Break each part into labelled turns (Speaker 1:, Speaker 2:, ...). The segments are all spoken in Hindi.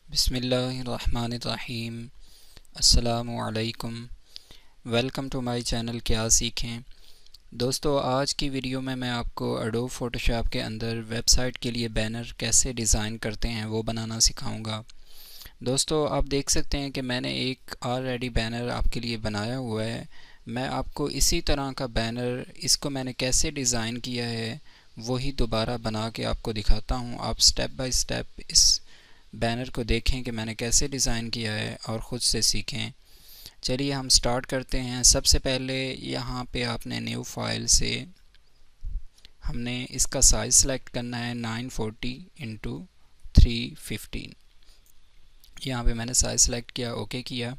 Speaker 1: बिस्मिल्लाहिर्रहमानिर्रहीम। अस्सलामुअलैकुम। वेलकम टू माय चैनल क्या सीखें। दोस्तों, आज की वीडियो में मैं आपको एडोब फ़ोटोशॉप के अंदर वेबसाइट के लिए बैनर कैसे डिज़ाइन करते हैं वो बनाना सिखाऊंगा। दोस्तों, आप देख सकते हैं कि मैंने एक ऑलरेडी बैनर आपके लिए बनाया हुआ है। मैं आपको इसी तरह का बैनर, इसको मैंने कैसे डिज़ाइन किया है वही दोबारा बना के आपको दिखाता हूँ। आप स्टेप बाय स्टेप इस बैनर को देखें कि मैंने कैसे डिज़ाइन किया है और ख़ुद से सीखें। चलिए हम स्टार्ट करते हैं। सबसे पहले यहाँ पे आपने न्यू फाइल से हमने इसका साइज़ सेलेक्ट करना है 940 इंटू 315। यहाँ पे मैंने साइज़ सेलेक्ट किया, ओके किया।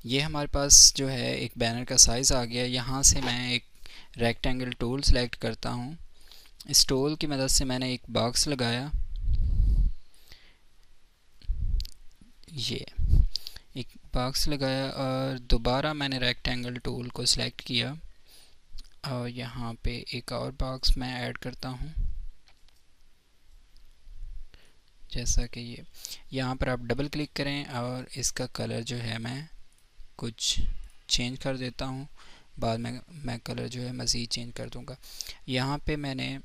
Speaker 1: ये हमारे पास जो है एक बैनर का साइज़ आ गया। यहाँ से मैं एक रेक्टेंगल टूल सेलेक्ट करता हूँ। इस टूल की मदद से मैंने एक बॉक्स लगाया। ये एक बॉक्स लगाया और दोबारा मैंने रेक्टेंगल टूल को सिलेक्ट किया और यहाँ पे एक और बॉक्स मैं ऐड करता हूँ। जैसा कि ये यहाँ पर आप डबल क्लिक करें और इसका कलर जो है मैं कुछ चेंज कर देता हूँ। बाद में मैं कलर जो है मज़ीद चेंज कर दूँगा। यहाँ पे मैंने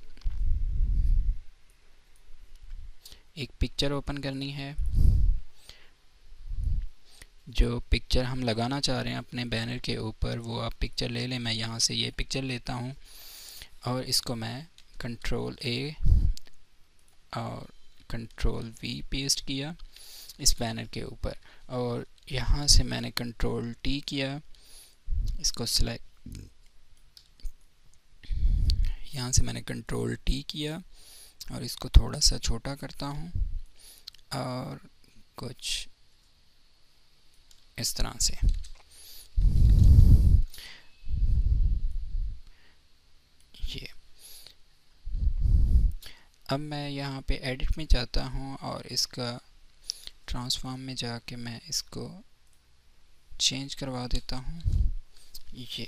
Speaker 1: एक पिक्चर ओपन करनी है। जो पिक्चर हम लगाना चाह रहे हैं अपने बैनर के ऊपर वो आप पिक्चर ले लें। मैं यहाँ से ये पिक्चर लेता हूँ और इसको मैं कंट्रोल ए और कंट्रोल वी पेस्ट किया इस बैनर के ऊपर और यहाँ से मैंने कंट्रोल टी किया। इसको सिलेक्ट, यहाँ से मैंने कंट्रोल टी किया और इसको थोड़ा सा छोटा करता हूँ और कुछ इस तरह से। ये अब मैं यहाँ पे एडिट में जाता हूँ और इसका ट्रांसफॉर्म में जाके मैं इसको चेंज करवा देता हूँ। ये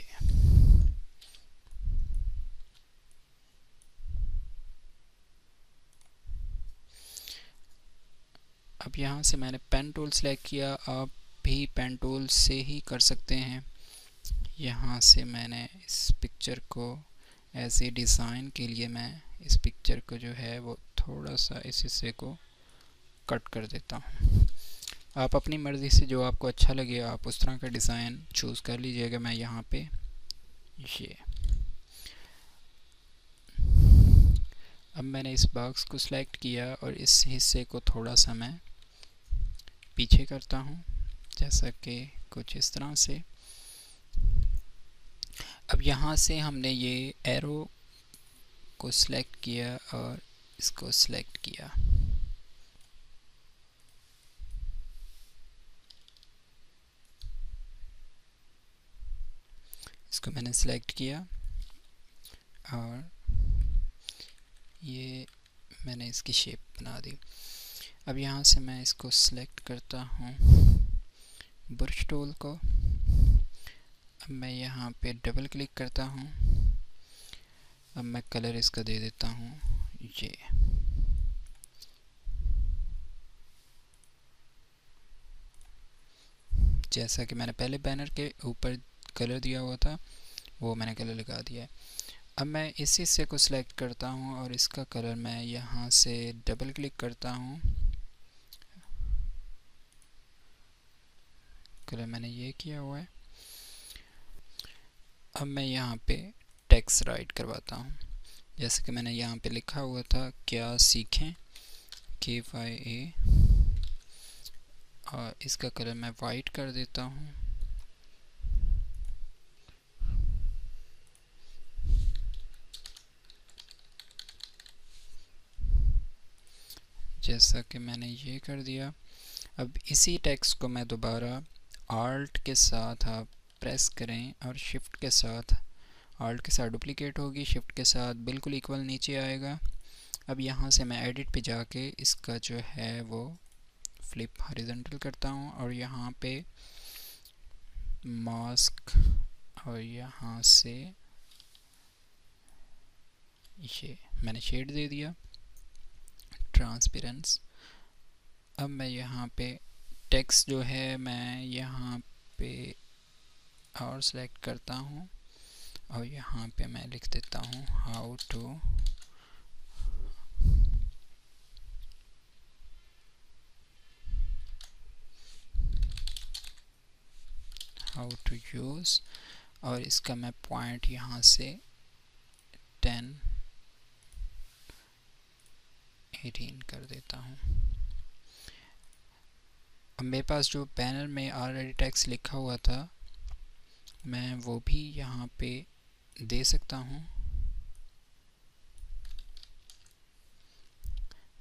Speaker 1: अब यहाँ से मैंने पेन टूल सेलेक्ट किया। आप भी पेन टूल से ही कर सकते हैं। यहाँ से मैंने इस पिक्चर को एज ए डिज़ाइन के लिए मैं इस पिक्चर को जो है वो थोड़ा सा इस हिस्से को कट कर देता हूँ। आप अपनी मर्ज़ी से जो आपको अच्छा लगे आप उस तरह का डिज़ाइन चूज़ कर लीजिएगा। मैं यहाँ पे ये अब मैंने इस बॉक्स को सिलेक्ट किया और इस हिस्से को थोड़ा सा मैं पीछे करता हूँ, जैसा कि कुछ इस तरह से। अब यहाँ से हमने ये एरो को सिलेक्ट किया और इसको सिलेक्ट किया। इसको मैंने सिलेक्ट किया और ये मैंने इसकी शेप बना दी। अब यहाँ से मैं इसको सिलेक्ट करता हूँ ब्रश टूल को। अब मैं यहाँ पे डबल क्लिक करता हूँ। अब मैं कलर इसका दे देता हूँ ये। जैसा कि मैंने पहले बैनर के ऊपर कलर दिया हुआ था वो मैंने कलर लगा दिया है। अब मैं इस हिस्से को सिलेक्ट करता हूँ और इसका कलर मैं यहाँ से डबल क्लिक करता हूँ। कलर मैंने ये किया हुआ है। अब मैं यहाँ पे टेक्स्ट राइट करवाता हूँ। जैसे कि मैंने यहाँ पे लिखा हुआ था क्या सीखें KYA और इसका कलर मैं वाइट कर देता हूँ। जैसा कि मैंने ये कर दिया। अब इसी टेक्स्ट को मैं दोबारा आल्ट के साथ आप प्रेस करें और शिफ्ट के साथ, आल्ट के साथ डुप्लीकेट होगी, शिफ्ट के साथ बिल्कुल इक्वल नीचे आएगा। अब यहाँ से मैं एडिट पे जाके इसका जो है वो फ्लिप हॉरिजॉन्टल करता हूँ और यहाँ पे मास्क और यहाँ से ये मैंने शेड दे दिया ट्रांसपेरेंस अब मैं यहाँ पे टेक्स्ट जो है मैं यहाँ पे और सेलेक्ट करता हूँ और यहाँ पे मैं लिख देता हूँ हाउ टू यूज़, और इसका मैं पॉइंट यहाँ से 10 18 कर देता हूँ। अब मेरे पास जो बैनर में ऑलरेडी टेक्स्ट लिखा हुआ था मैं वो भी यहाँ पे दे सकता हूँ।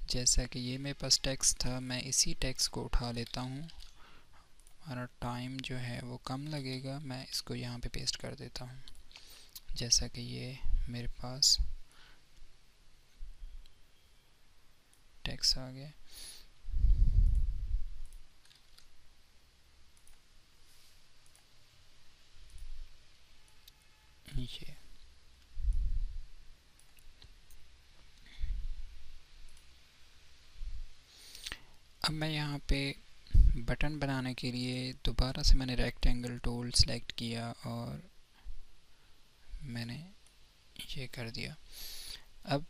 Speaker 1: जैसा कि ये मेरे पास टेक्स्ट था, मैं इसी टेक्स्ट को उठा लेता हूँ। हमारा टाइम जो है वो कम लगेगा, मैं इसको यहाँ पे पेस्ट कर देता हूँ। जैसा कि ये मेरे पास टेक्स्ट आ गया। ये अब मैं यहाँ पे बटन बनाने के लिए दोबारा से मैंने रेक्टेंगल टूल सेलेक्ट किया और मैंने ये कर दिया। अब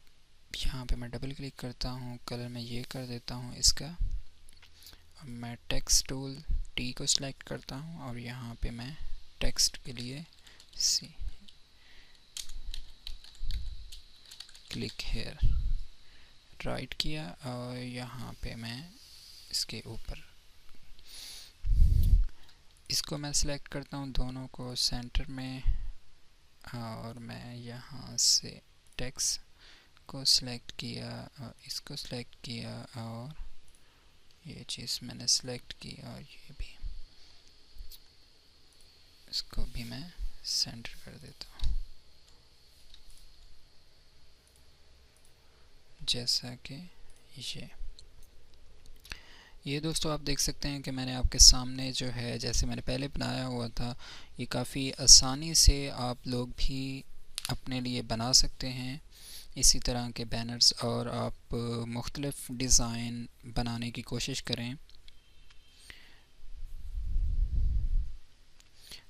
Speaker 1: यहाँ पे मैं डबल क्लिक करता हूँ, कलर में ये कर देता हूँ इसका। अब मैं टेक्स्ट टूल टी को सिलेक्ट करता हूँ और यहाँ पे मैं टेक्स्ट के लिए सी क्लिक हेयर राइट किया और यहाँ पे मैं इसके ऊपर इसको मैं सिलेक्ट करता हूँ दोनों को सेंटर में, और मैं यहाँ से टेक्स्ट को सिलेक्ट किया और इसको सिलेक्ट किया और ये चीज़ मैंने सिलेक्ट की और ये भी, इसको भी मैं सेंटर कर देता हूँ। जैसा कि ये दोस्तों आप देख सकते हैं कि मैंने आपके सामने जो है जैसे मैंने पहले बनाया हुआ था, ये काफ़ी आसानी से आप लोग भी अपने लिए बना सकते हैं इसी तरह के बैनर्स, और आप मुख्तलिफ़ डिज़ाइन बनाने की कोशिश करें,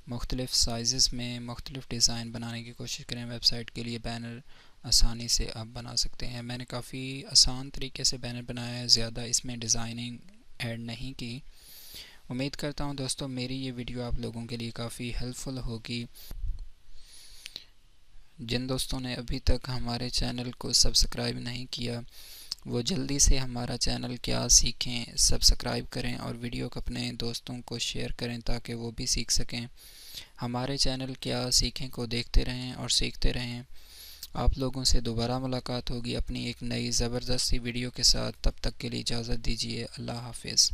Speaker 1: मुख्तलिफ़ साइज़ में मुख्तलिफ़ डिज़ाइन बनाने की कोशिश करें। वेबसाइट के लिए बैनर आसानी से आप बना सकते हैं। मैंने काफ़ी आसान तरीके से बैनर बनाया है, ज़्यादा इसमें डिज़ाइनिंग ऐड नहीं की। उम्मीद करता हूँ दोस्तों मेरी ये वीडियो आप लोगों के लिए काफ़ी हेल्पफुल होगी। जिन दोस्तों ने अभी तक हमारे चैनल को सब्सक्राइब नहीं किया वो जल्दी से हमारा चैनल क्या सीखें सब्सक्राइब करें और वीडियो को अपने दोस्तों को शेयर करें ताकि वो भी सीख सकें। हमारे चैनल क्या सीखें को देखते रहें और सीखते रहें। आप लोगों से दोबारा मुलाकात होगी अपनी एक नई ज़बरदस्त सी वीडियो के साथ। तब तक के लिए इजाज़त दीजिए। अल्लाह हाफ़िज़।